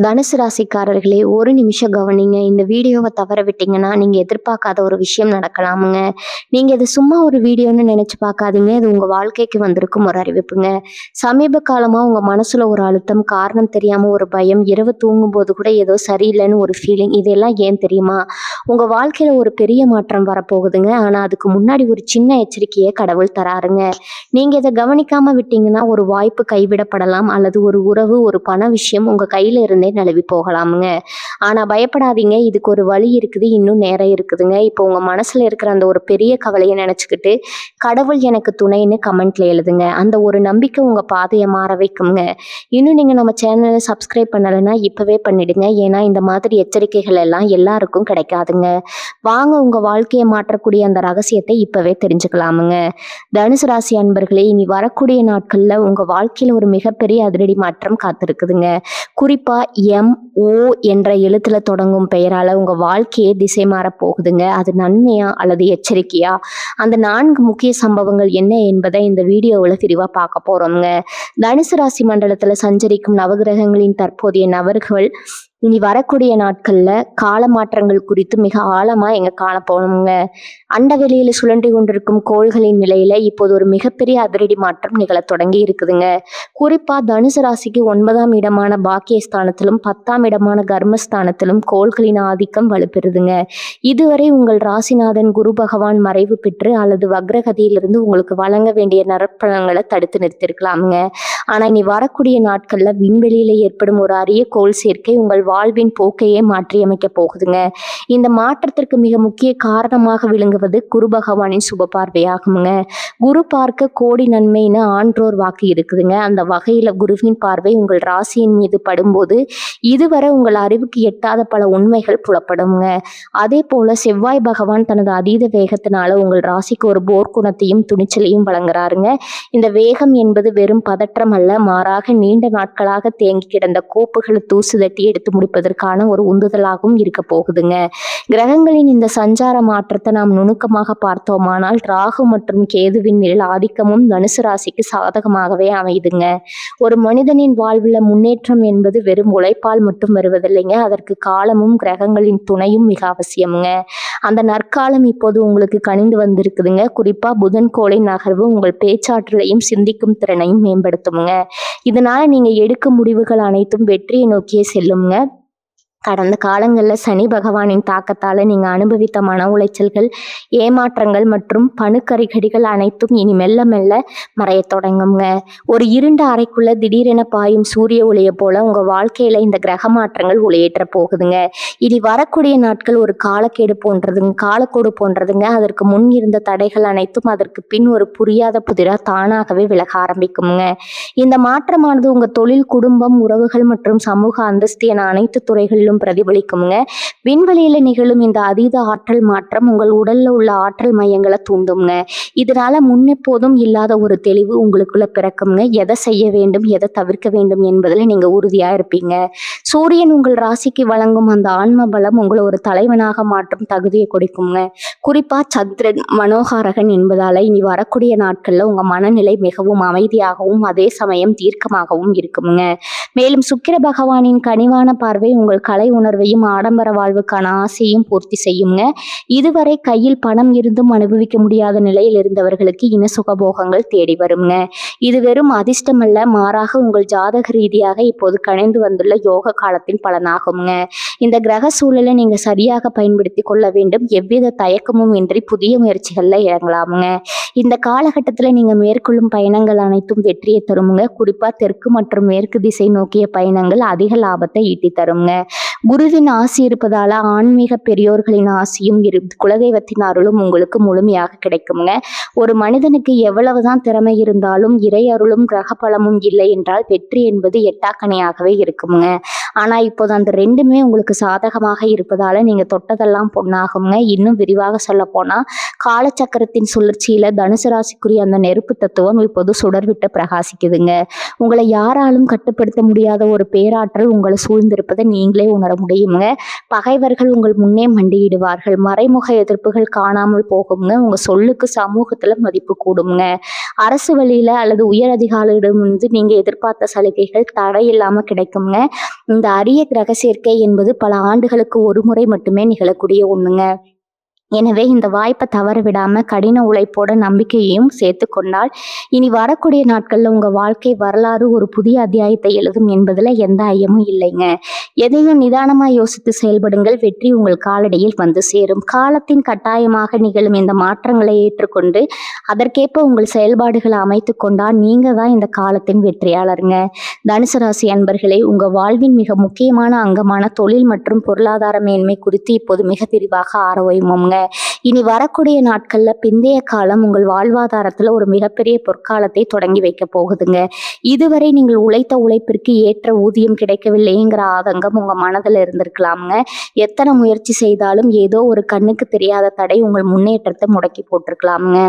தனுசு ராசிக்காரர்களே, ஒரு நிமிஷம் கவனிங்க. இந்த வீடியோவை தவற விட்டீங்கன்னா நீங்க எதிர்பார்க்காத ஒரு விஷயம் நடக்கலாமுங்க. நீங்க இது சும்மா ஒரு வீடியோன்னு நினைச்சு பார்க்காதீங்க. இது உங்க வாழ்க்கைக்கு வந்திருக்கும் ஒரு அறிவிப்புங்க. சமீப காலமா உங்க மனசுல ஒரு அழுத்தம், காரணம் தெரியாம ஒரு பயம், இரவு தூங்கும்போது கூட ஏதோ சரியில்லைன்னு ஒரு ஃபீலிங். இதெல்லாம் ஏன் தெரியுமா? உங்க வாழ்க்கையில ஒரு பெரிய மாற்றம் வரப்போகுதுங்க. ஆனா அதுக்கு முன்னாடி ஒரு சின்ன எச்சரிக்கையை கடவுள் தராருங்க. நீங்க இதை கவனிக்காம விட்டீங்கன்னா ஒரு வாய்ப்பு கைவிடப்படலாம், அல்லது ஒரு உறவு, ஒரு பண விஷயம் உங்க கையில இருந்தே நழுவி போகலாமுங்க. ஆனா பயப்படாதீங்க, இதுக்கு ஒரு வழி இருக்குது, இன்னும் நேரம் இருக்குதுங்க. இப்போ உங்க மனசுல இருக்கிற அந்த ஒரு பெரிய கவலையை நினைச்சுக்கிட்டு கடவுள் எனக்கு துணைன்னு கமெண்ட்ல எழுதுங்க. அந்த ஒரு நம்பிக்கை உங்க பாதையை மாற வைக்குங்க. இன்னும் நீங்க நம்ம சேனலை சப்ஸ்கிரைப் பண்ணலைன்னா இப்பவே பண்ணிடுங்க. ஏன்னா இந்த மாதிரி எச்சரிக்கைகள் எல்லாம் எல்லாருக்கும் கிடைக்காதுங்க. வாங்க உங்க வாழ்க்கையை மாற்றக்கூடிய அந்த ரகசியத்தை இப்பவே தெரிஞ்சுக்கலாமுங்க. தனுசு ராசி அன்பர்களே, இனி வரக்கூடிய நாட்கள்ல உங்க வாழ்க்கையில ஒரு மிகப்பெரிய அதிரடி மாற்றம் காத்திருக்குதுங்க. குறிப்பா MO என்ற எழுத்துல தொடங்கும் பெயரால உங்க வாழ்க்கையே திசை மாற போகுதுங்க. அது நன்மையா அல்லது எச்சரிக்கையா? அந்த 4 முக்கிய சம்பவங்கள் என்ன என்பதை இந்த வீடியோவில் விரிவா பார்க்க போறோம்ங்க. தனுசு ராசி மண்டலத்துல சஞ்சரிக்கும் நவகிரகங்களின் தற்போதைய நபர்கள் இனி வரக்கூடிய நாட்கள்ல கால மாற்றங்கள் குறித்து மிக ஆழமா எங்க காண போனோம்ங்க. அண்டவெளியில சுழன்று கொண்டிருக்கும் கோள்களின் நிலையில இப்போது ஒரு மிகப்பெரிய அதிரடி மாற்றம் நிகழ தொடங்கி இருக்குதுங்க. குறிப்பா தனுசு ராசிக்கு 9ஆம் இடமான பாக்கியஸ்தானத்திலும் 10ஆம் இடமான கர்மஸ்தானத்திலும் கோள்களின் ஆதிக்கம் வலுப்பெறுதுங்க. இதுவரை உங்கள் ராசிநாதன் குரு பகவான் மறைவு பெற்று அல்லது வக்ரகதியிலிருந்து உங்களுக்கு வழங்க வேண்டிய நற்பலன்களை தடுத்து நிறுத்திருக்கலாமுங்க. ஆனா இனி வரக்கூடிய நாட்கள்ல விண்வெளியில ஏற்படும் ஒரு அரிய கோள் சேர்க்கை உங்கள் வாழ்வின் போக்கையே மாற்றியமைக்க போகுதுங்க. இந்த மாற்றத்திற்கு மிக முக்கிய காரணமாக விளங்குவது குரு பகவானின் சுப பார்வையாகுங்க. குரு பார்க்க கோடி நன்மைன்னு ஆன்றோர் வாக்கு இருக்குதுங்க. அந்த வகையில குருவின் பார்வை உங்கள் ராசியின் மீது படும்போது இதுவரை உங்கள் அறிவுக்கு எட்டாத பல உண்மைகள் புலப்படுங்க. அதே போல செவ்வாய் பகவான் தனது அதீத வேகத்தினால உங்கள் ராசிக்கு ஒரு போர்க்குணத்தையும் துணிச்சலையும் வழங்குறாருங்க. இந்த வேகம் என்பது வெறும் பதற்றம் அல்ல, மாறாக நீண்ட நாட்களாக தேங்கி கிடந்த கோப்புகளை தூசு தட்டி எடுத்து முடிப்பதற்கான ஒரு உந்துதலாகவும் இருக்க போகுதுங்க. கிரகங்களின் இந்த சஞ்சார மாற்றத்தை நாம் நுணுக்கமாக பார்த்தோமானால் ராகு மற்றும் கேதுவின் நிழல் ஆதிக்கமும் தனுசு ராசிக்கு சாதகமாகவே அமையுதுங்க. ஒரு மனிதனின் வாழ்வில் முன்னேற்றம் என்பது வெறும் உழைப்பால் மட்டும் வருவதில்லைங்க. அதற்கு காலமும் கிரகங்களின் துணையும் மிக அவசியமுங்க. அந்த நற்காலம் இப்போது உங்களுக்கு கனிந்து வந்திருக்குதுங்க. குறிப்பா புதன் கோளின் நகர்வு உங்கள் பேச்சாற்றலையும் சிந்திக்கும் திறனையும் மேம்படுத்துமுங்க. இதனால நீங்க எடுக்கும் முடிவுகள் அனைத்தும் வெற்றியை நோக்கியே செல்லுங்க. கடந்த காலங்களில் சனி பகவானின் தாக்கத்தால் நீங்கள் அனுபவித்த மன உளைச்சல்கள், ஏமாற்றங்கள் மற்றும் பணுக்கரிகடிகள் அனைத்தும் இனி மெல்ல மெல்ல மறைய தொடங்குங்க. ஒரு இருண்ட அறைக்குள்ள திடீரென பாயும் சூரிய ஒளியை போல உங்கள் வாழ்க்கையில் இந்த கிரக மாற்றங்கள் ஒளியேற்ற போகுதுங்க. இனி வரக்கூடிய நாட்கள் ஒரு காலக்கோடு போன்றதுங்க. அதற்கு முன் இருந்த தடைகள் அனைத்தும் அதற்கு பின் ஒரு புரியாத புதிரா தானாகவே விலக ஆரம்பிக்குங்க. இந்த மாற்றமானது உங்கள் தொழில், குடும்பம், உறவுகள் மற்றும் சமூக அந்தஸ்து என அனைத்து துறைகளிலும் பிரதிபலிக்குங்க. விண்வெளியில நிகழும் இந்த அதீத ஆற்றல் மாற்றம் உங்கள் உடல்ல உள்ள ஆற்றல் மையங்களை தூண்டுங்க. இதனால முன்னெப்போதும் இல்லாத ஒரு தெளிவு உங்களுக்குள்ள பிறக்குங்க. எதை செய்ய வேண்டும், எதை தவிர்க்க வேண்டும் என்பதில் நீங்க உறுதியா இருப்பீங்க. சூரியன் உங்கள் ராசிக்கு வழங்கும் அந்த ஆன்ம பலம் உங்களை ஒரு தலைவனாக மாற்றும் தகுதியை கொடுக்குங்க. குறிப்பா சந்திரன் மனோகாரகன் என்பதால இனி வரக்கூடிய நாட்கள்ல உங்க மனநிலை மிகவும் அமைதியாகவும் அதே சமயம் தீர்க்கமாகவும் இருக்குங்க. மேலும் சுக்கிர பகவானின் கனிவான பார்வை உங்கள் கலை உணர்வையும் ஆடம்பர வாழ்வுக்கான ஆசையும் பூர்த்தி செய்யுங்க. இதுவரை கையில் பணம் இருந்தும் அனுபவிக்க முடியாத நிலையில் இருந்தவர்களுக்கு இன சுகபோகங்கள் தேடி வருங்க. இது வெறும் அதிர்ஷ்டம் அல்ல, மாறாக உங்கள் ஜாதக ரீதியாக இப்போது கணிந்து வந்துள்ள யோக காலத்தின் பலனாகுங்க. இந்த கிரக சூழலை நீங்க சரியாக பயன்படுத்தி கொள்ள வேண்டும். எவ்வித தயக்கமும் இன்றி புதிய முயற்சிகள்ல இறங்கலாமுங்க. இந்த காலகட்டத்துல நீங்க மேற்கொள்ளும் பயணங்கள் அனைத்தும் வெற்றியை தருமுங்க. குறிப்பா தெற்கு மற்றும் மேற்கு திசை நோக்கிய பயணங்கள் அதிக லாபத்தை ஈட்டி தருங்க. குருவின் ஆசி இருப்பதால ஆன்மீக பெரியோர்களின் ஆசியும் குலதெய்வத்தின் அருளும் உங்களுக்கு முழுமையாக கிடைக்குங்க. ஒரு மனிதனுக்கு எவ்வளவுதான் திறமை இருந்தாலும் இறை அருளும் கிரக பலமும் இல்லை என்றால் வெற்றி என்பது எட்டாக்கணியாகவே இருக்குங்க. ஆனா இப்போது அந்த ரெண்டுமே உங்களுக்கு சாதகமாக இருப்பதால நீங்க தொட்டதெல்லாம் பொண்ணாகுங்க. இன்னும் விரிவாக சொல்ல போனா காலச்சக்கரத்தின் சுழற்சியில தனுசு ராசிக்குரிய அந்த நெருப்பு தத்துவம் இப்போது சுடர்விட்டு பிரகாசிக்குதுங்க. உங்களை யாராலும் கட்டுப்படுத்த முடியாத ஒரு பேராற்றல் உங்களை சூழ்ந்திருப்பதை நீங்களே உணர முடியுங்க. பகைவர்கள் உங்கள் முன்னே மண்டியிடுவார்கள். மறைமுக எதிர்ப்புகள் காணாமல் போகுங்க. உங்க சொல்லுக்கு சமூகத்துல மதிப்பு கூடுங்க. அரசு வழியில அல்லது உயர் அதிகாரியிடம் நீங்க எதிர்பார்த்த சலுகைகள் தடையில்லாம கிடைக்குங்க. இந்த இந்த அரிய கிரக சேர்க்கை என்பது பல ஆண்டுகளுக்கு ஒரு முறை மட்டுமே நிகழக்கூடிய ஒண்ணுங்க. எனவே இந்த வாய்ப்பை தவற விடாம கடின உழைப்போட நம்பிக்கையையும் சேர்த்து கொண்டால் இனி வரக்கூடிய நாட்கள்ல உங்க வாழ்க்கை வரலாறு ஒரு புதிய அத்தியாயத்தை எழுதும் என்பதுல எந்த ஐயமும் இல்லைங்க. எதையும் நிதானமா யோசித்து செயல்படுங்கள். வெற்றி உங்கள் காலடியில் வந்து சேரும். காலத்தின் கட்டாயமாக நிகழும் இந்த மாற்றங்களை ஏற்றுக்கொண்டு அதற்கேற்ப உங்கள் செயல்பாடுகளை அமைத்து கொண்டால் நீங்க தான் இந்த காலத்தின் வெற்றியாளருங்க. தனுசு ராசி அன்பர்களே, உங்க வாழ்வின் மிக முக்கியமான அங்கமான தொழில் மற்றும் பொருளாதார மேன்மை குறித்து இப்போது மிக விரிவாக ஆராய்வோம்ங்க. இனி வரக்கூடிய நாட்கள்ல பிந்தைய காலம் உங்கள் வாழ்வாதாரத்துல ஒரு மிகப்பெரிய பொற்காலத்தை தொடங்கி வைக்க போகுதுங்க. இதுவரை நீங்கள் உழைத்த உழைப்பிற்கு ஏற்ற ஊதியம் கிடைக்கவில்லைங்கிற ஆதங்கம் உங்க மனதில் இருந்திருக்கலாமுங்க. எத்தனை முயற்சி செய்தாலும் ஏதோ ஒரு கண்ணுக்கு தெரியாத தடை உங்கள் முன்னேற்றத்தை முடக்கி போட்டிருக்கலாமுங்க.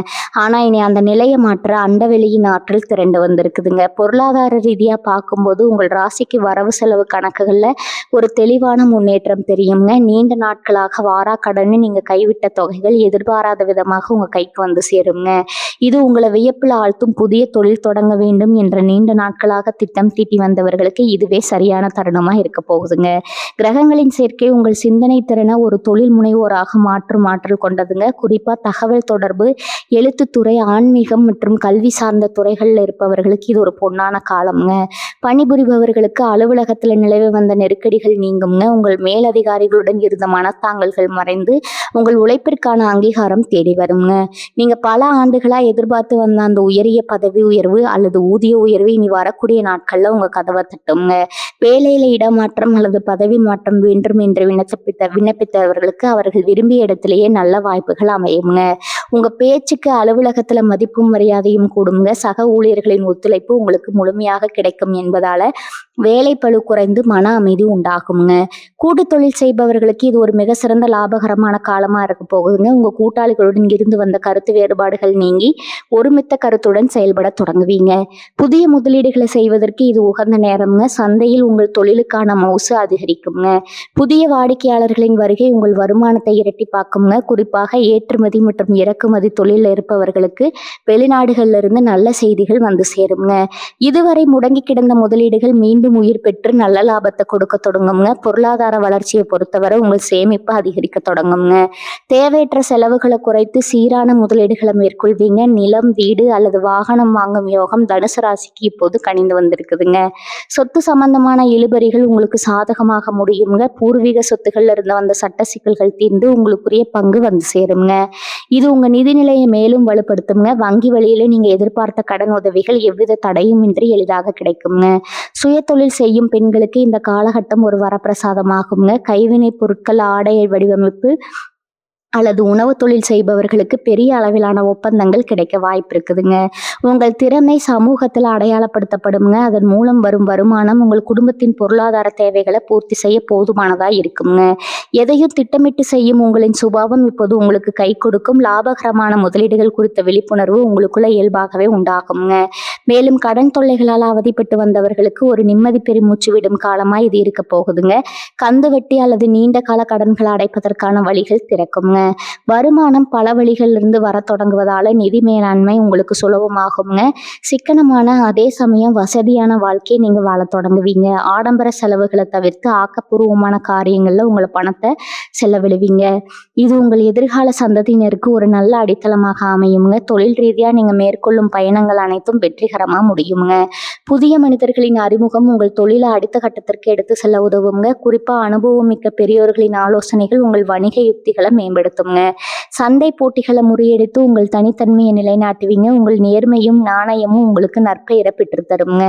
ஆனா இனி அந்த நிலையை மாற்ற அண்டவெளியின் ஆற்றல் திரண்டு வந்திருக்குதுங்க. பொருளாதார ரீதியா பார்க்கும்போது உங்கள் ராசிக்கு வரவு செலவு கணக்குகள்ல ஒரு தெளிவான முன்னேற்றம் தெரியுங்க. நீண்ட நாட்களாக வாரா கடன்னு நீங்க கைவிட்ட தொகைகள் எதிர்பாராத விதமாக உங்க கைக்கு வந்து சேருங்க. இது உங்களை வியப்புல ஆழ்த்தும். புதிய தொழில் தொடங்க வேண்டும் என்ற நீண்ட நாட்களாக திட்டம் தீட்டி வந்தவர்களுக்கு இதுவே சரியான தருணமா இருக்க போகுதுங்க. கிரகங்களின் சேர்க்கை உங்கள் சிந்தனை திறனை ஒரு தொழில் முனைவோராக மாற்றும் ஆற்றல் கொண்டதுங்க. குறிப்பா தகவல் தொடர்பு, எழுத்துத்துறை, ஆன்மீகம் மற்றும் கல்வி சார்ந்த துறைகள்ல இருப்பவர்களுக்கு இது ஒரு பொன்னான காலம்ங்க. பணிபுரிபவர்களுக்கு அலுவலகத்துல நிலவி வந்த நெருக்கடிகள் நீங்குங்க. உங்கள் மேலதிகாரிகளுடன் இருந்த மனத்தாங்கல்கள் மறைந்து உங்கள் உழைப்பிற்கான அங்கீகாரம் தேடி வருங்க. நீங்க பல ஆண்டுகளா எதிர்பார்த்து வந்த அந்த உயரிய பதவி உயர்வு அல்லது ஊதிய உயர்வு இனி வரக்கூடிய நாட்கள்ல உங்க கதவை தட்டுங்க. வேலையில இடமாற்றம் அல்லது பதவி மாற்றம் வேண்டும் என்று விண்ணப்பித்தவர்களுக்கு அவர்கள் விரும்பிய இடத்திலேயே நல்ல வாய்ப்புகள் அமையுங்க. உங்க பேச்சுக்கு அலுவலகத்துல மதிப்பும் மரியாதையும் கூடுங்க. சக ஊழியர்களின் ஒத்துழைப்பு உங்களுக்கு முழுமையாக கிடைக்கும் என்பதால வேலை பளு குறைந்து மன அமைதி உண்டாகுங்க. கூட்டு தொழில் செய்பவர்களுக்கு இது ஒரு மிக சிறந்த லாபகரமான காலமா இருக்க போகுதுங்க. உங்க கூட்டாளிகளுடன் இருந்து வந்த கருத்து வேறுபாடுகள் நீங்கி ஒருமித்த கருத்துடன் செயல்பட தொடங்குவீங்க. புதிய முதலீடுகளை செய்வதற்கு இது உகந்த நேரம்ங்க. சந்தையில் உங்கள் தொழிலுக்கான மவுசு அதிகரிக்குங்க. புதிய வாடிக்கையாளர்களின் வருகை உங்கள் வருமானத்தை இரட்டிப்பாக்குங்க. குறிப்பாக ஏற்றுமதி மற்றும் இறக்குமதி தொழிலில் இருப்பவர்களுக்கு வெளிநாடுகள்ல இருந்து நல்ல செய்திகள் வந்து சேருங்க. இதுவரை முடங்கி கிடந்த முதலீடுகள் மீண்டும் உயிர் பெற்று நல்ல லாபத்தை கொடுக்க தொடங்குங்க. பொருளாதார வளர்ச்சியை பொறுத்தவரை உங்கள் சேமிப்பு அதிகரிக்க தொடங்குங்க. தேவையற்ற செலவுகளை குறைத்து சீரான முதலீடுகளை மேற்கொள்வீங்க. நிலம், வீடு அல்லது வாகனம் வாங்கும் யோகம் தனுசு ராசிக்கு இப்போது கனிந்து வந்திருக்குதுங்க. சொத்து சம்பந்தமான இழுபறிகள் உங்களுக்கு சாதகமாக முடியுங்க. பூர்வீக சொத்துக்கள்ல இருந்து வந்த சட்ட சிக்கல்கள் தீர்ந்து உங்களுக்குரிய பங்கு வந்து சேருங்க. இது உங்க நிதிநிலையை மேலும் வலுப்படுத்துங்க. வங்கி வழியில நீங்க எதிர்பார்த்த கடன் உதவிகள் எவ்வித தடையும் இன்றி எளிதாக கிடைக்குங்க. சுய தொழில் செய்யும் பெண்களுக்கு இந்த காலகட்டம் ஒரு வரப்பிரசாதமாகுங்க. கைவினை பொருட்கள், ஆடை வடிவமைப்பு அல்லது உணவு தொழில் செய்பவர்களுக்கு பெரிய அளவிலான ஒப்பந்தங்கள் கிடைக்க வாய்ப்பு இருக்குதுங்க. உங்கள் திறமை சமூகத்தில் அடையாளப்படுத்தப்படுங்க. அதன் மூலம் வரும் வருமானம் உங்கள் குடும்பத்தின் பொருளாதார தேவைகளை பூர்த்தி செய்ய போதுமானதா இருக்குங்க. எதையும் திட்டமிட்டு செய்யும் உங்களின் சுபாவம் இப்போது உங்களுக்கு கை கொடுக்கும். லாபகரமான முதலீடுகள் குறித்த விழிப்புணர்வு உங்களுக்குள்ள இயல்பாகவே உண்டாகுங்க. மேலும் கடன் தொல்லைகளால் அவதிப்பட்டு வந்தவர்களுக்கு ஒரு நிம்மதி பெருமூச்சு விடும் காலமா இது இருக்க போகுதுங்க. கந்து வட்டி அல்லது நீண்ட கால கடன்களை அடைப்பதற்கான வழிகள் திறக்குங்க. வருமானம் பல வழிகளிலிருந்து வர தொடங்குவதால நிதி மேலாண்மை உங்களுக்கு சுலபமாகுங்க. சிக்கனமான அதே சமயம் வசதியான வாழ்க்கையை நீங்க வாழ தொடங்குவீங்க. ஆடம்பர செலவுகளை தவிர்த்து ஆக்கப்பூர்வமான காரியங்கள்ல உங்களை பணத்தை செலவிடுவீங்க. இது உங்கள் எதிர்கால சந்ததியினருக்கு ஒரு நல்ல அடித்தளமாக அமையுங்க. தொழில் ரீதியா நீங்க மேற்கொள்ளும் பயணங்கள் அனைத்தும் வெற்றிகரமா முடியுங்க. புதிய மனிதர்களின் அறிமுகம் உங்கள் தொழிலை அடுத்த கட்டத்திற்கு எடுத்து செல்ல உதவுங்க. குறிப்பா அனுபவம் மிக்க பெரியோர்களின் ஆலோசனைகள் உங்கள் வணிக யுக்திகளை மேம்படுத்துங்க. சந்தை போட்டிகளை முறியடித்து உங்கள் தனித்தன்மையை நிலைநாட்டுவீங்க. உங்கள் நேர்மையும் நாணயமும் உங்களுக்கு நற்பெயரை பெற்று தருங்க.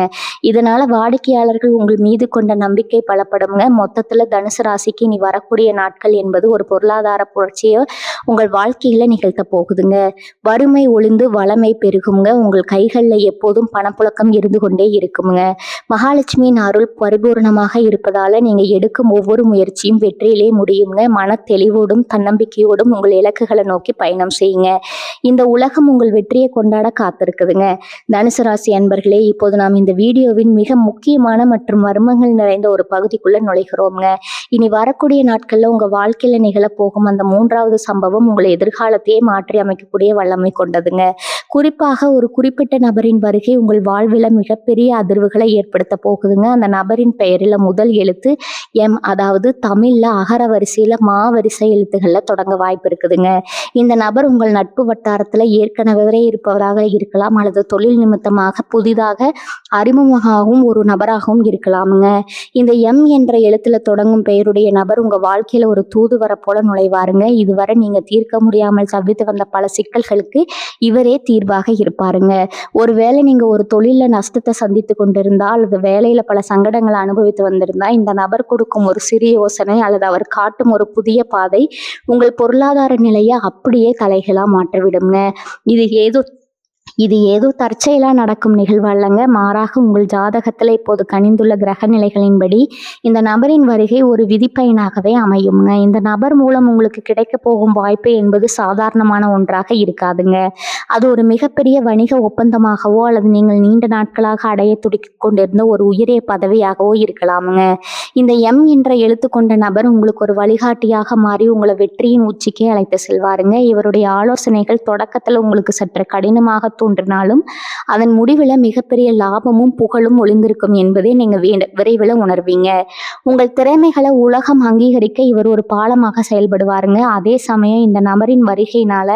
இதனால வாடிக்கையாளர்கள் உங்கள் மீது கொண்ட நம்பிக்கை பலப்படுங்க. மொத்தத்துல தனுசு ராசிக்கு இனி வரக்கூடிய நாட்கள் என்பது ஒரு பொருளாதார புரட்சியை உங்கள் வாழ்க்கையில நிகழ்த்த போகுதுங்க. வறுமை ஒளிந்து வளமை பெருகுங்க. உங்கள் கைகள்ல எப்போதும் பணப்புழக்கம் இருந்து கொண்டே இருக்குங்க. மகாலட்சுமியின் அருள் பரிபூர்ணமாக இருப்பதால நீங்க எடுக்கும் ஒவ்வொரு முயற்சியும் வெற்றியிலே முடியுங்க. மன தெளிவோடும் தன்னம்பிக்கையோடும் உங்கள் இலக்குகளை நோக்கி பயணம் செய்யுங்க. இந்த உலகம் உங்கள் வெற்றியை கொண்டாட காத்திருக்குதுங்க. தனுசு ராசி அன்பர்களே, இப்போது நாம் இந்த வீடியோவின் மிக முக்கியமான மற்றும் மர்மங்கள் நிறைந்த ஒரு பகுதிக்குள்ள நுழைகிறோம்ங்க. இனி வரக்கூடிய நாட்கள்ல உங்க வாழ்க்கையில நிகழப்போகும் அந்த மூன்றாவது சம்பவம் உங்களை எதிர்காலத்தையே மாற்றி அமைக்கக்கூடிய வல்லமை கொண்டதுங்க. குறிப்பாக ஒரு குறிப்பிட்ட நபரின் வருகை உங்கள் வாழ்வில் மிகப்பெரிய அதிர்வுகளை ஏற்படுத்த போகுதுங்க. அந்த நபரின் பெயரில் முதல் எழுத்து எம், அதாவது தமிழில் அகர வரிசையில் மா வரிசை எழுத்துக்களில் தொடங்க வாய்ப்பு இருக்குதுங்க. இந்த நபர் உங்கள் நட்பு வட்டாரத்தில் ஏற்கனவே இருப்பவராக இருக்கலாம், அல்லது தொழில் நிமித்தமாக புதிதாக அறிமுகமாகவும் ஒரு நபராகவும் இருக்கலாமுங்க. இந்த எம் என்ற எழுத்துல தொடங்கும் பெயருடைய நபர் உங்க வாழ்க்கையில ஒரு தூதுவரை போல நுழைவாருங்க. இதுவரை நீங்க தீர்க்க முடியாமல் தவித்து வந்த பல சிக்கல்களுக்கு இவரே தீர்வாக இருப்பாருங்க. ஒருவேளை நீங்க ஒரு தொழில நஷ்டத்தை சந்தித்து கொண்டிருந்தா, அல்லது வேலையில பல சங்கடங்களை அனுபவித்து வந்திருந்தா, இந்த நபர் கொடுக்கும் ஒரு சிறிய யோசனை அல்லது அவர் காட்டும் ஒரு புதிய பாதை உங்கள் பொருளாதார நிலையை அப்படியே தலைகளா மாற்றிவிடுங்க. இது ஏதோ தற்செயலா நடக்கும் நிகழ்வு அல்லங்க. மாறாக உங்கள் ஜாதகத்துல இப்போது கனிந்துள்ள கிரக நிலைகளின்படி இந்த நபரின் வருகை ஒரு விதிப்பயனாகவே அமையுங்க. இந்த நபர் மூலம் உங்களுக்கு கிடைக்க போகும் வாய்ப்பு என்பது சாதாரணமான ஒன்றாக இருக்காதுங்க. அது ஒரு மிகப்பெரிய வணிக ஒப்பந்தமாகவோ அல்லது நீங்கள் நீண்ட நாட்களாக அடைய துடிக்க கொண்டிருந்த ஒரு உயரிய பதவியாகவோ இருக்கலாமுங்க. இந்த எம் என்ற எழுத்து கொண்ட நபர் உங்களுக்கு ஒரு வழிகாட்டியாக மாறி உங்களை வெற்றியின் உச்சிக்கே அழைத்து செல்வாருங்க. இவருடைய ஆலோசனைகள் தொடக்கத்துல உங்களுக்கு சற்று கடினமாக தோன்றினாலும் அதன் முடிவில் மிகப்பெரிய லாபமும் புகழும் ஒளிந்திருக்கும் என்பதை நீங்க விரைவில் உணர்வீங்க. உங்கள் திறமைகளை உலகம் அங்கீகரிக்க இவர் ஒரு பாலமாக செயல்படுவாருங்க. அதே சமயம் இந்த நபரின் வருகையினால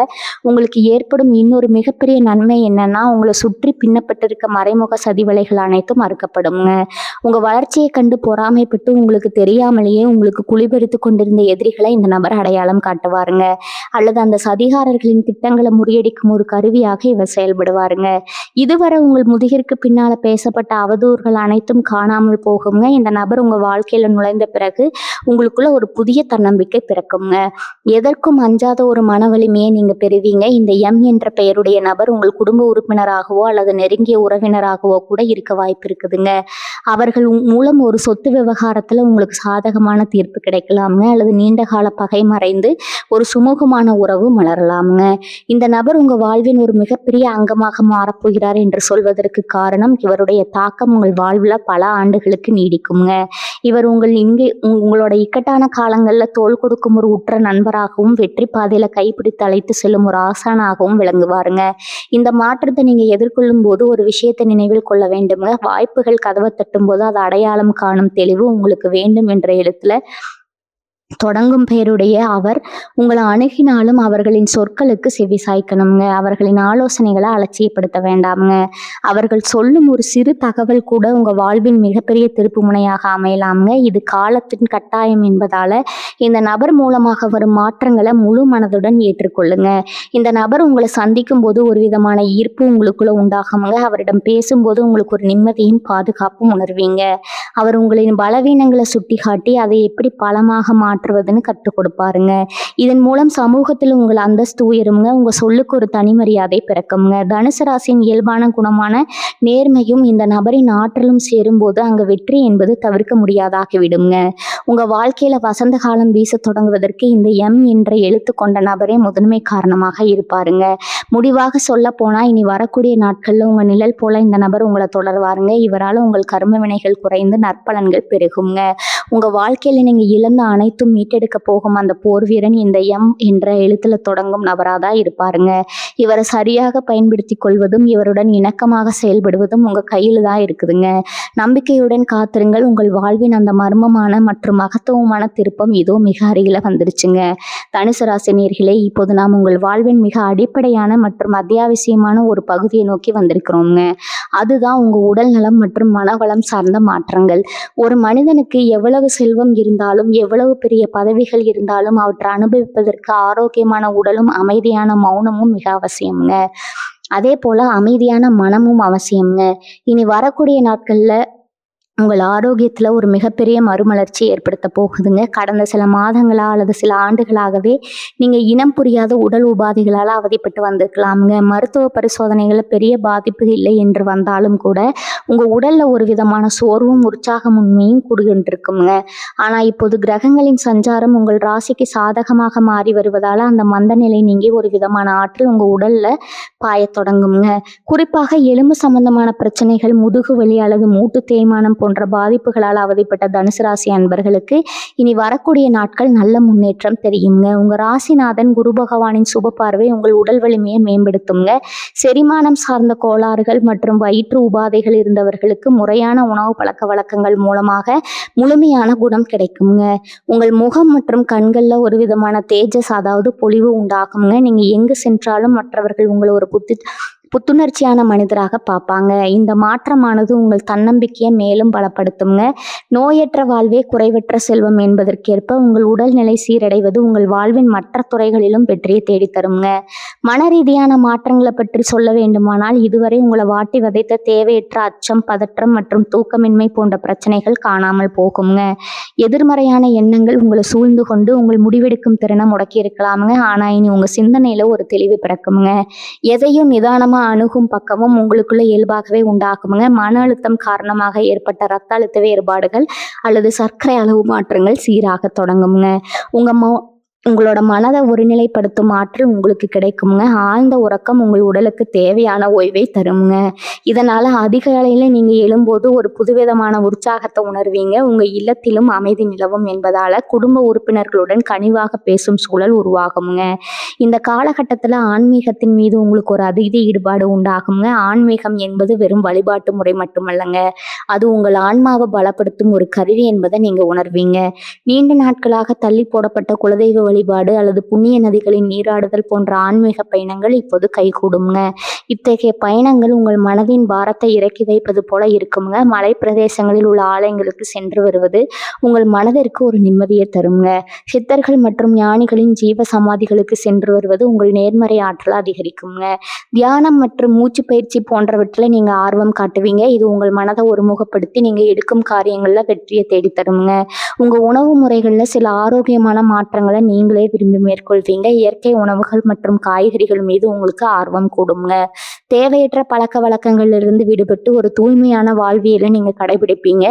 உங்களுக்கு ஏற்படும் இன்னொரு மிகப்பெரிய நன்மை என்னன்னா, உங்களை சுற்றி பின்னப்பட்டிருக்க மறைமுக சதிவலைகள் அனைத்தும் மறுக்கப்படுங்க. உங்க வளர்ச்சியை கண்டு பொறாமைப்பட்டு உங்களுக்கு தெரியாமலேயே உங்களுக்கு குளிபெருத்து கொண்டிருந்த எதிரிகளை இந்த நபர் அடையாளம் காட்டுவாருங்க. அல்லது அந்த சதிகாரர்களின் திட்டங்களை முறியடிக்கும் ஒரு கருவியாக இவர் செயல்படுவாருங்க. இதுவரை உங்கள் முதுகிற்கு பின்னால பேசப்பட்ட அவதூறுகள் அனைத்தும் காணாமல் போகுங்க. இந்த நபர் உங்க வாழ்க்கையில நுழைந்த பிறகு உங்களுக்குள்ள ஒரு புதிய தன்னம்பிக்கை பிறக்குங்க. எதற்கும் அஞ்சாத ஒரு மன வலிமையை நீங்க பெறுவீங்க. இந்த எம் என்ற பெயருடைய நபர் உங்கள் குடும்ப உறுப்பினராகவோ அல்லது நெருங்கிய உறவினராகவோ கூட இருக்க வாய்ப்பு இருக்குதுங்க. அவர்கள் மூலம் ஒரு சொத்து விவகாரத்துல உங்களுக்கு சாதகமான தீர்ப்பு கிடைக்கலாமுங்க, அல்லது நீண்ட கால பகை மறைந்து ஒரு சுமூகமான உறவு மலரலாமுங்க. இந்த நபர் உங்க வாழ்வின் ஒரு மிகப்பெரிய அங்கமாக மாறப்போகிறார் என்று சொல்வதற்கு காரணம், இவருடைய தாக்கம் உங்கள் வாழ்வில் பல ஆண்டுகளுக்கு நீடிக்குங்க. இவர் உங்களோட இக்கட்டான காலங்கள்ல தோள் கொடுக்கும் ஒரு உற்ற நண்பராகவும் வெற்றி பாதையில கைப்பிடித்து அழைத்து செல்லும் ஒரு ஆசானாகவும் விளங்குவாருங்க. இந்த மாற்றத்தை நீங்க எதிர்கொள்ளும் போது ஒரு விஷயத்தை நினைவில் கொள்ள வேண்டுங்க. வாய்ப்புகள் கதவை தட்டும் போது அது அடையாளம் காணும் தெளிவு உங்களுக்கு வேண்டும் என்ற இடத்துல தொடங்கும் பெயருடைய அவர் உங்களை அணுகினாலும் அவர்களின் சொற்களுக்கு செவி சாய்க்கணுங்க. அவர்களின் ஆலோசனைகளை அலட்சியப்படுத்த வேண்டாமுங்க. அவர்கள் சொல்லும் ஒரு சிறு தகவல் கூட உங்க வாழ்வின் மிகப்பெரிய திருப்பு முனையாக அமையலாமுங்க. இது காலத்தின் கட்டாயம் என்பதால இந்த நபர் மூலமாக வரும் மாற்றங்களை முழு மனதுடன் ஏற்றுக்கொள்ளுங்க. இந்த நபர் உங்களை சந்திக்கும் போது ஒரு விதமான ஈர்ப்பு உங்களுக்குள்ள உண்டாகுங்க. அவரிடம் பேசும்போது உங்களுக்கு ஒரு நிம்மதியும் பாதுகாப்பும் உணர்வீங்க. அவர் உங்களின் பலவீனங்களை சுட்டி காட்டி அதை எப்படி பலமாக மாற்றுவதுன்னு கற்றுக் கொடுப்பாருங்க. இதன் மூலம் சமூகத்தில் உங்கள் அந்தஸ்து உயருங்க. உங்க சொல்லுக்கு ஒரு தனி மரியாதை பிறக்குங்க. தனுசு ராசியின் இயல்பான குணமான நேர்மையும் இந்த நபரின் ஆற்றலும் சேரும்போது அங்க வெற்றி என்பது தவிர்க்க முடியாதாகிவிடுங்க. உங்க வாழ்க்கையில வசந்த காலம் வீச தொடங்குவதற்கு இந்த எம் என்ற எழுத்து கொண்ட நபரே முதன்மை காரணமாக இருப்பாருங்க. முடிவாக சொல்ல போனா இனி வரக்கூடிய நாட்கள்ல உங்க நிழல் போல இந்த நபர் உங்களை தொடர்வாருங்க. இவரால் உங்கள் கர்ம வினைகள் குறைந்து நற்பலன்கள் பெருகுங்க. உங்க வாழ்க்கையில நீங்க இழந்த அனைத்தும் மீட்டெடுக்க போகும் அந்த போர் வீரன் இந்த எம் என்ற எழுத்துல தொடங்கும் நபராதான் இருப்பாருங்க. இவரை சரியாக பயன்படுத்தி கொள்வதும் இவருடன் இணக்கமாக செயல்படுவதும் உங்க கையில தான் இருக்குதுங்க. நம்பிக்கையுடன் காத்திருங்கள். உங்கள் வாழ்வின் அந்த மர்மமான மற்றும் மகத்துவமான திருப்பம் இதோ மிக அருகில வந்துருச்சுங்க. தனுசு ராசி நேயர்களே, இப்போது நாம் உங்கள் வாழ்வின் மிக அடிப்படையான மற்றும் அத்தியாவசியமான ஒரு பகுதியை நோக்கி வந்திருக்கிறோங்க. அதுதான் உங்க உடல் நலம் மற்றும் மனவளம் சார்ந்த மாற்றங்கள். ஒரு மனிதனுக்கு எவ்வளவு செல்வம் இருந்தாலும் எவ்வளவு பெரிய பதவிகள் இருந்தாலும் அவற்றை அனுபவிப்பதற்கு ஆரோக்கியமான உடலும் அமைதியான மௌனமும் மிக அவசியம்ங்க. அதே போல அமைதியான மனமும் அவசியம்ங்க. இனி வரக்கூடிய நாட்கள்ல உங்கள் ஆரோக்கியத்துல ஒரு மிகப்பெரிய மறுமலர்ச்சி ஏற்படுத்த போகுதுங்க. கடந்த சில மாதங்களா அல்லது சில ஆண்டுகளாகவே நீங்க இனம் புரியாத உடல் உபாதைகளால் அவதிப்பட்டு வந்திருக்கலாமுங்க. மருத்துவ பரிசோதனைகள் பெரிய பாதிப்பு இல்லை என்று வந்தாலும் கூட உங்க உடல்ல ஒரு விதமான சோர்வும் உற்சாகமின்மையும் கூடுகின்றிருக்குங்க. ஆனா இப்போது கிரகங்களின் சஞ்சாரம் உங்கள் ராசிக்கு சாதகமாக மாறி வருவதால அந்த மந்த நிலை நீங்கி ஒரு விதமான ஆற்றல் உங்க உடல்ல பாய தொடங்குங்க. குறிப்பாக எலும்பு சம்பந்தமான பிரச்சனைகள், முதுகு வலி அல்லது மூட்டு தேய்மானம் போன்ற போன்ற பாதிப்புகளால் அவதிப்பட்ட தனுசு ராசி அன்பர்களுக்கு இனி வரக்கூடிய நாட்கள் நல்ல முன்னேற்றம் தெரியுங்க. உங்க ராசிநாதன் குரு பகவானின் சுப பார்வை உங்கள் உடல் வலிமையை மேம்படுத்துங்க. செரிமானம் சார்ந்த கோளாறுகள் மற்றும் வயிற்று உபாதைகள் இருந்தவர்களுக்கு முறையான உணவு பழக்க வழக்கங்கள் மூலமாக முழுமையான குணம் கிடைக்குங்க. உங்கள் முகம் மற்றும் கண்கள்ல ஒரு விதமான தேஜஸ், அதாவது பொலிவு உண்டாகுங்க. நீங்க எங்கு சென்றாலும் மற்றவர்கள் உங்களை ஒரு புத்துணர்ச்சியான மனிதராக பார்ப்பாங்க. இந்த மாற்றமானது உங்கள் தன்னம்பிக்கையை மேலும் பலப்படுத்துங்க. நோயற்ற வாழ்வே குறைவற்ற செல்வம் என்பதற்கேற்ப உங்கள் உடல்நிலை சீரடைவது உங்கள் வாழ்வின் மற்ற துறைகளிலும் வெற்றியை தேடித்தருங்க. மன ரீதியான மாற்றங்களை பற்றி சொல்ல வேண்டுமானால், இதுவரை உங்களை வாட்டி வதைத்த தேவையற்ற அச்சம், பதற்றம் மற்றும் தூக்கமின்மை போன்ற பிரச்சனைகள் காணாமல் போகுங்க. எதிர்மறையான எண்ணங்கள் உங்களை சூழ்ந்து கொண்டு உங்கள் முடிவெடுக்கும் திறனை முடக்கி இருக்கலாமுங்க. ஆனா இனி உங்க சிந்தனையில ஒரு தெளிவு பிறக்குங்க. எதையும் நிதானமா அணுகும் பக்கமும் உங்களுக்குள்ள இயல்பாகவே உண்டாகுங்க. மன அழுத்தம் காரணமாக ஏற்பட்ட இரத்த அழுத்த வேறுபாடுகள் அல்லது சர்க்கரை அளவு மாற்றங்கள் சீராக தொடங்குங்க. உங்களோட மனதை ஒருநிலைப்படுத்தும் ஆற்றல் உங்களுக்கு கிடைக்குங்க. ஆழ்ந்த உறக்கம் உங்கள் உடலுக்கு தேவையான ஓய்வை தருங்க. இதனால அதிகாலையில நீங்க எழும்போது ஒரு புதுவிதமான உற்சாகத்தை உணர்வீங்க. உங்க இல்லத்திலும் அமைதி நிலவும் என்பதால குடும்ப உறுப்பினர்களுடன் கனிவாக பேசும் சூழல் உருவாகுங்க. இந்த காலகட்டத்துல ஆன்மீகத்தின் மீது உங்களுக்கு ஒரு அதீத ஈடுபாடு உண்டாகுங்க. ஆன்மீகம் என்பது வெறும் வழிபாட்டு முறை மட்டுமல்லங்க, அது உங்கள் ஆன்மாவை பலப்படுத்தும் ஒரு கருவி என்பதை நீங்க உணர்வீங்க. நீண்ட நாட்களாக தள்ளி போடப்பட்ட குலதெய்வ வழிபாடு அல்லது புண்ணிய நதிகளின் நீராடுதல் போன்ற ஆன்மீக பயணங்கள் இப்போது கைகூடுங்க. இத்தகைய பயணங்கள் உங்கள் மனதின் பாரத்தை இறக்கி வைப்பது போல இருக்குங்க. மலை பிரதேசங்களில் உள்ள ஆலயங்களுக்கு சென்று வருவது உங்கள் மனதிற்கு ஒரு நிம்மதியை தருங்க. சித்தர்கள் மற்றும் ஞானிகளின் ஜீவ சமாதிகளுக்கு சென்று வருவது உங்கள் நேர்மறை ஆற்றலை அதிகரிக்குங்க. தியானம் மற்றும் மூச்சு பயிற்சி போன்றவற்றில் நீங்க ஆர்வம் காட்டுவீங்க. இது உங்கள் மனதை ஒருமுகப்படுத்தி நீங்க எடுக்கும் காரியங்கள்ல வெற்றியை தேடித்தருங்க. உங்க உணவு முறைகள்ல சில ஆரோக்கியமான மாற்றங்களை நீங்களே விரும்பி மேற்கொள்வீங்க. இயற்கை உணவுகள் மற்றும் காய்கறிகள் மீது உங்களுக்கு ஆர்வம் கூடுங்க. தேவையற்ற பழக்க வழக்கங்களிலிருந்து விடுபட்டு ஒரு தூய்மையான வாழ்வியலை நீங்க கடைபிடிப்பீங்க.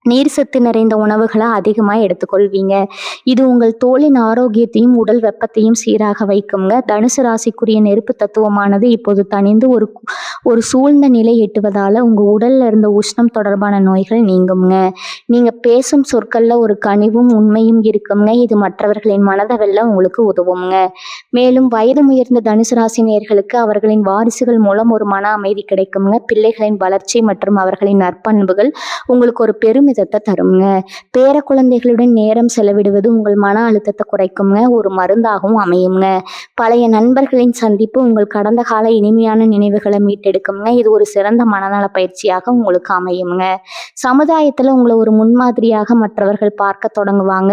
நீர் சத்து நிறைந்த உணவுகளை அதிகமாக எடுத்துக்கொள்வீங்க. இது உங்கள் தோலின் ஆரோக்கியத்தையும் உடல் வெப்பத்தையும் சீராக வைக்குங்க. தனுசு ராசிக்குரிய நெருப்பு தத்துவமானது இப்போது தணிந்து ஒரு சூழ்ந்த நிலை எட்டுவதால உங்க உடல்ல இருந்த உஷ்ணம் தொடர்பான நோய்கள் நீங்குங்க. நீங்க பேசும் சொற்கள்ல ஒரு கனிவும் உண்மையும் இருக்குங்க. இது மற்றவர்களின் மனதை வெல்ல உங்களுக்கு உதவுங்க. மேலும் வயது உயர்ந்த தனுசு ராசி நேயர்களுக்கு அவர்களின் வாரிசுகள் மூலம் ஒரு மன அமைதி கிடைக்குங்க. பிள்ளைகளின் வளர்ச்சி மற்றும் அவர்களின் நற்பண்புகள் உங்களுக்கு ஒரு பெருமிதத்தை தருங்க. பேர குழந்தைகளுடன் நேரம் செலவிடுவது உங்கள் மன அழுத்தத்தை குறைக்குங்க, ஒரு மருந்தாகவும் அமையுங்க. பழைய நண்பர்களின் சந்திப்பு உங்கள் கடந்த கால இனிமையான நினைவுகளை மீட்டெடுக்குங்க. இது ஒரு சிறந்த மனநல பயிற்சியாக உங்களுக்கு அமையுங்க. சமுதாயத்துல உங்களை ஒரு முன்மாதிரியாக மற்றவர்கள் பார்க்க தொடங்குவாங்க.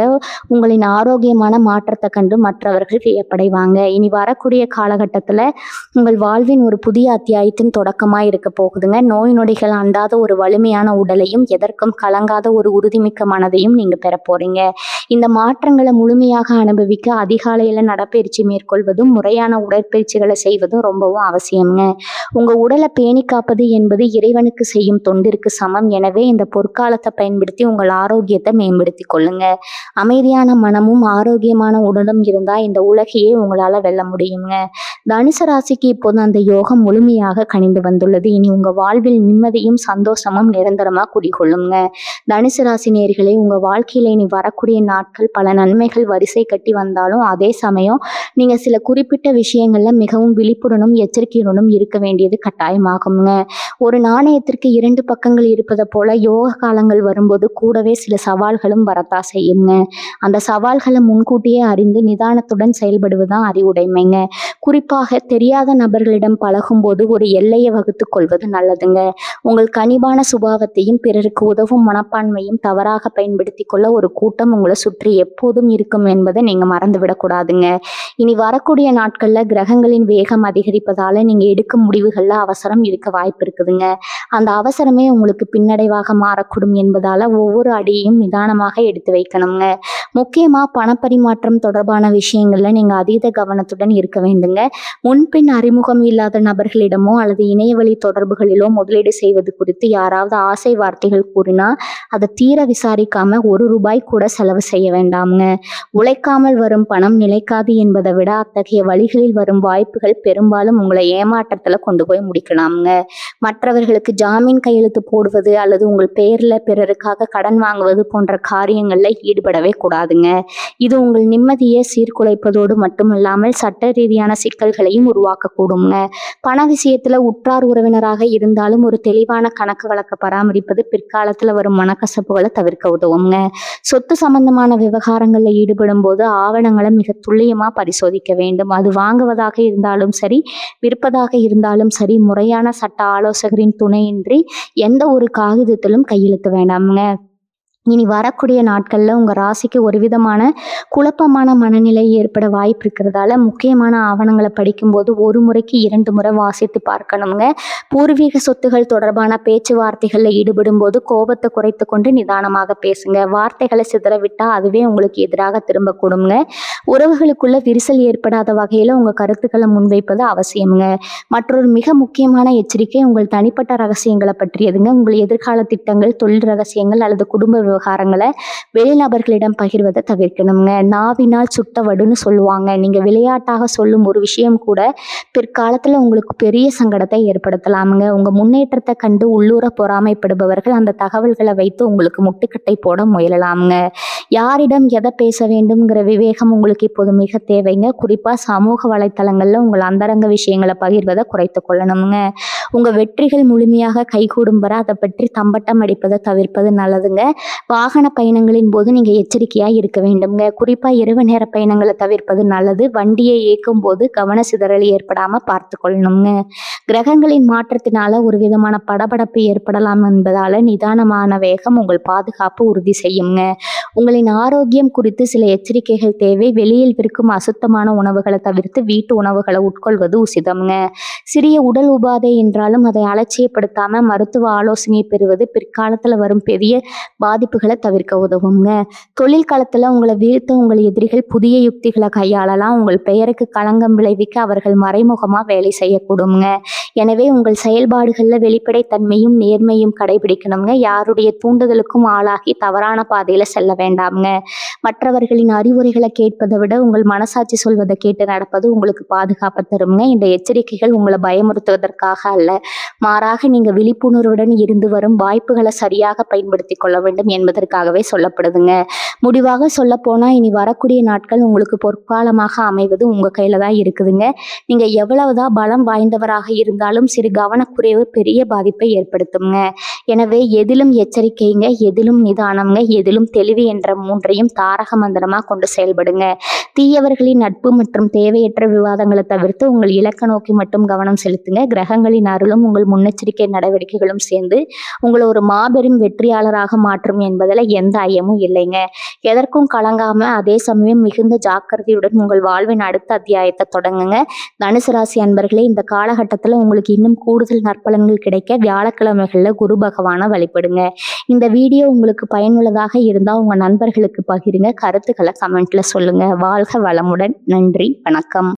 உங்களின் ஆரோக்கியமான மாற்றத்தை கண்டு மற்றவர்கள் வியப்படைவாங்க. இனி வரக்கூடிய காலகட்டத்துல உங்கள் வாழ்வின் ஒரு புதிய அத்தியாயத்தின் தொடக்கமா இருக்க போகுதுங்க. நோய் நொடிகள் அண்டாத ஒரு வலிமையான உடலையும் எதற்கும் கலங்காத ஒரு உறுதிமிக்க மனதையும் நீங்க பெற போறீங்க. இந்த மாற்றங்களை முழுமையாக அனுபவிக்க அதிகாலையில நடப்பயிற்சி மேற்கொள்வதும் முறையான உடற்பயிற்சிகளை செய்வதும் ரொம்பவும் அவசியம்ங்க. உங்க உடலை பேணி காப்பது என்பது இறைவனுக்கு செய்யும் தொண்டிற்கு சமம். எனவே இந்த பொற்காலத்தை பயன்படுத்தி உங்கள் ஆரோக்கியத்தை மேம்படுத்தி கொள்ளுங்க. அமைதியான மனமும் ஆரோக்கியமான உடலும் இருந்தா இந்த உலகையே உங்களால வெல்ல முடியுங்க. தனுசு ராசிக்கு இப்போது அந்த யோகம் முழுமையாக கனிந்து வந்துள்ளது. இனி உங்க வாழ்வில் நிம்மதியும் சந்தோஷமும் நிரந்தரமா குடிகொள்ளுங்க. தனுசு ராசி நேயர்களே, உங்க வாழ்க்கையில இனி வரக்கூடிய நாட்கள் பல நன்மைகள் வரிசை கட்டி வந்தாலும் அதே சமயம் நீங்க சில குறிப்பிட்ட விஷயங்கள்ல மிகவும் விழிப்புடனும் எச்சரிக்கையுடனும் இருக்க வேண்டியது கட்டாயமாகுங்க. ஒரு நாணயத்திற்கு 2 பக்கங்கள் இருப்பதை போல யோக காலங்கள் வரும்போது கூடவே சில சவால்களும் வரத்தா செய்யுங்க. அந்த சவால்களை முன்கூட்டியே அறிந்து நிதானத்துடன் செயல்படுவதுதான் அறிவுடைமைங்க. குறிப்பாக தெரியாத நபர்களிடம் பழகும் போது ஒரு எல்லையை வகுத்து கொள்வது நல்லதுங்க. உங்கள் கனிவான சுபாவத்தையும் பிறருக்கு உதவும் மனப்பான்மையும் தவறாக பயன்படுத்தி கொள்ள ஒரு கூட்டம் உங்களை சுற்றி எப்போதும் இருக்கும் என்பதை நீங்க மறந்துவிடக்கூடாதுங்க. இனி வரக்கூடிய நாட்கள்ல கிரகங்களின் வேகம் அதிகரிப்பதால நீங்க எடுக்கும் முடிவுகள்ல அவசரம் இருக்க வாய்ப்பு இருக்குதுங்க. அந்த அவசரமே உங்களுக்கு பின்னடைவாக மாறக்கூடும் என்பதால ஒவ்வொரு அடியையும் நிதானமாக எடுத்து வைக்கணுங்க. முக்கியமா பணப்பரிமாற்றம் தொடர்பான விஷயங்கள்ல நீங்க அதீத கவனத்துடன் இருக்க வேண்டுங்க. முன்பின் அறிமுகம் இல்லாத நபர்களிடமோ அல்லது இணையவழி தொடர்புகளிலோ முதலீடு செய்வது குறித்து யாராவது ஆசை வார்த்தைகள் கூறினா அதை தீர விசாரிக்காம 1 ரூபாய் கூட செலவு செய்ய வேண்டாமுங்க. உழைக்காமல் வரும் பணம் நிலைக்காது என்பதை விட அத்தகைய வழிகளில் வரும் வாய்ப்புகள் பெரும்பாலும் உங்களை ஏமாற்றத்துல கொண்டு போய் முடிக்கலாமுங்க. மற்றவர்களுக்கு ஜாமீன் கையெழுத்து போடுவது அல்லது உங்கள் பெயர்ல பிறருக்காக கடன் வாங்குவது போன்ற காரியங்கள்ல ஈடுபடவே கூடாதுங்க. இது உங்கள் நிம்மதியை சீர்குலைப்பதோடு மட்டுமில்லாமல் சட்ட ரீதியான சிக்கல்களையும் உருவாக்கக்கூடுங்க. பண விஷயத்துல உற்றார் உறவினராக இருந்தாலும் ஒரு தெளிவான கணக்கு வழக்க பராமரிப்பது பிற்காலத்துல வரும் மனக்கசப்புகளை தவிர்க்க உதவுங்க. சொத்து சம்பந்தமான விவகாரங்கள்ல ஈடுபடும் போது ஆவணங்களை மிக துல்லியமா பரிசோதிக்க வேண்டும். அது வாங்குவதாக இருந்தாலும் சரி, விற்பதாக இருந்தாலும் சரி, முறையான சட்ட ஆலோசகரின் துணையின்றி எந்த ஒரு காகிதத்திலும் கையெழுத்து வேண்டாமுங்க. இனி வரக்கூடிய நாட்கள்ல உங்க ராசிக்கு ஒரு விதமான குழப்பமான மனநிலை ஏற்பட வாய்ப்பு இருக்கிறதால முக்கியமான ஆவணங்களை படிக்கும்போது ஒரு முறைக்கு 2 முறை வாசித்து பார்க்கணுங்க. பூர்வீக சொத்துகள் தொடர்பான பேச்சுவார்த்தைகள்ல ஈடுபடும் போது கோபத்தை குறைத்து கொண்டு நிதானமாக பேசுங்க. வார்த்தைகளை சிதறவிட்டா அதுவே உங்களுக்கு எதிராக திரும்பக்கூடுங்க. உறவுகளுக்குள்ள விரிசல் ஏற்படாத வகையில உங்க கருத்துக்களை முன்வைப்பது அவசியம்ங்க. மற்றொரு மிக முக்கியமான எச்சரிக்கை உங்கள் தனிப்பட்ட ரகசியங்களை பற்றியதுங்க. உங்கள் எதிர்கால திட்டங்கள், தொழில் ரகசியங்கள் அல்லது குடும்ப விவகாரங்களை வெளிநபர்களிடம் பகிர்வதை தவிர்க்கணுங்க. நாவினால் சுட்ட வடுன்னு சொல்லுவாங்க. நீங்க விளையாட்டாக சொல்லும் ஒரு விஷயம் கூட பிற்காலத்துல உங்களுக்கு பெரிய சங்கடத்தை ஏற்படுத்தலாமுங்க. உங்க முன்னேற்றத்தை கண்டு உள்ளூர பொறாமைப்படுபவர்கள் அந்த தகவல்களை வைத்து உங்களுக்கு முட்டுக்கட்டை போட முயலலாமுங்க. யாரிடம் எதை பேச வேண்டும்ங்கிற விவேகம் உங்களுக்கு இப்போது மிக தேவைங்க. குறிப்பா சமூக வலைத்தளங்கள்ல உங்கள் அந்தரங்க விஷயங்களை பகிர்வதை குறைத்து கொள்ளணுங்க. உங்க வெற்றிகள் முழுமையாக கைகூடும் வரை அதை பற்றி தம்பட்டம் அடிப்பதை தவிர்ப்பது நல்லதுங்க. வாகன பயணங்களின் போது நீங்க எச்சரிக்கையா இருக்க வேண்டும்ங்க. குறிப்பா இரவு நேர பயணங்களை தவிர்ப்பது நல்லது. வண்டியை இயக்கும் போது கவன சிதறல் ஏற்படாம பார்த்து கொள்ளணுங்க. கிரகங்களின் மாற்றத்தினால ஒரு விதமான படபடப்பு ஏற்படலாம் என்பதால நிதானமான வேகம் உங்கள் பாதுகாப்பு உறுதி செய்யுங்க. உங்களின் ஆரோக்கியம் குறித்து சில எச்சரிக்கைகள் தேவை. வெளியில் விற்கும் அசுத்தமான உணவுகளை தவிர்த்து வீட்டு உணவுகளை உட்கொள்வது உசிதம்ங்க. சிறிய உடல் உபாதை என்றாலும் அதை அலட்சியப்படுத்தாம மருத்துவ ஆலோசனை பெறுவது பிற்காலத்துல வரும் பெரிய பாதிப்புகளை தவிர்க்க உதவுங்க. தொழில் களத்துல உங்களை வீழ்த்த உங்கள் எதிரிகள் புதிய யுக்திகளை கையாளலாம். உங்கள் பெயருக்கு களங்கம் விளைவிக்க அவர்கள் மறைமுகமா வேலை செய்யக்கூடுங்க. எனவே உங்கள் செயல்பாடுகள்ல வெளிப்படைத்தன்மையும் நேர்மையும் கடைபிடிக்கணுங்க. யாருடைய தூண்டுதலுக்கும் ஆளாகி தவறான பாதையில செல்ல வேண்டாமுங்க. மற்றவர்களின் அறிவுரைகளை கேட்பதை விட உங்கள் மனசாட்சி சொல்வதை கேட்டு நடப்பது உங்களுக்கு பாதுகாப்பு தருங்க. இந்த எச்சரிக்கைகள் உங்களை பயமுறுத்துவதற்காக அல்ல, மாறாக நீங்க விழிப்புணர்வுடன் இருந்து வரும் வாய்ப்புகளை சரியாக பயன்படுத்தி கொள்ள வேண்டும் என்பதற்காகவே சொல்லப்படுதுங்க. முடிவாக சொல்ல போனா இனி வரக்கூடிய நாட்கள் உங்களுக்கு பொற்காலமாக அமைவது உங்க கையில தான் இருக்குதுங்க. நீங்க எவ்வளவுதான் பலம் வாய்ந்தவராக இருந்தாலும் சிறு கவனக்குறைவு பெரிய பாதிப்பை ஏற்படுத்துங்க. எனவே எதிலும் எச்சரிக்கைங்க, எதிலும் நிதானம்ங்க, எதிலும் தெளிவு என்ற 3ஐயும் தாரக மந்திரமா கொண்டு செயல்படுங்க. தீயவர்களின் நட்பு மற்றும் தேவையற்ற விவாதங்களை தவிர்த்து உங்கள் இலக்க நோக்கி மட்டும் கவனம் செலுத்துங்க. கிரகங்களின் அருளும் உங்கள் முன்னெச்சரிக்கை நடவடிக்கைகளும் சேர்ந்து உங்களை ஒரு மாபெரும் வெற்றியாளராக மாற்றும் என்பதில் எந்த ஐயமும் இல்லைங்க. எதற்கும் கலங்காம அதே சமயம் மிகுந்த ஜாக்கிரதையுடன் உங்கள் வாழ்வின் அடுத்த அத்தியாயத்தை தொடங்குங்க. தனுசு ராசி அன்பர்களே, இந்த காலகட்டத்தில் உங்களுக்கு இன்னும் கூடுதல் நற்பலன்கள் கிடைக்க வியாழக்கிழமைகளில் குரு பகவானை வழிபடுங்க. இந்த வீடியோ உங்களுக்கு பயனுள்ளதாக இருந்தால் உங்கள் நண்பர்களுக்கு பகிருங்க. கருத்துக்களை கமெண்ட்ல சொல்லுங்க. வாழ்க வளமுடன். நன்றி, வணக்கம்.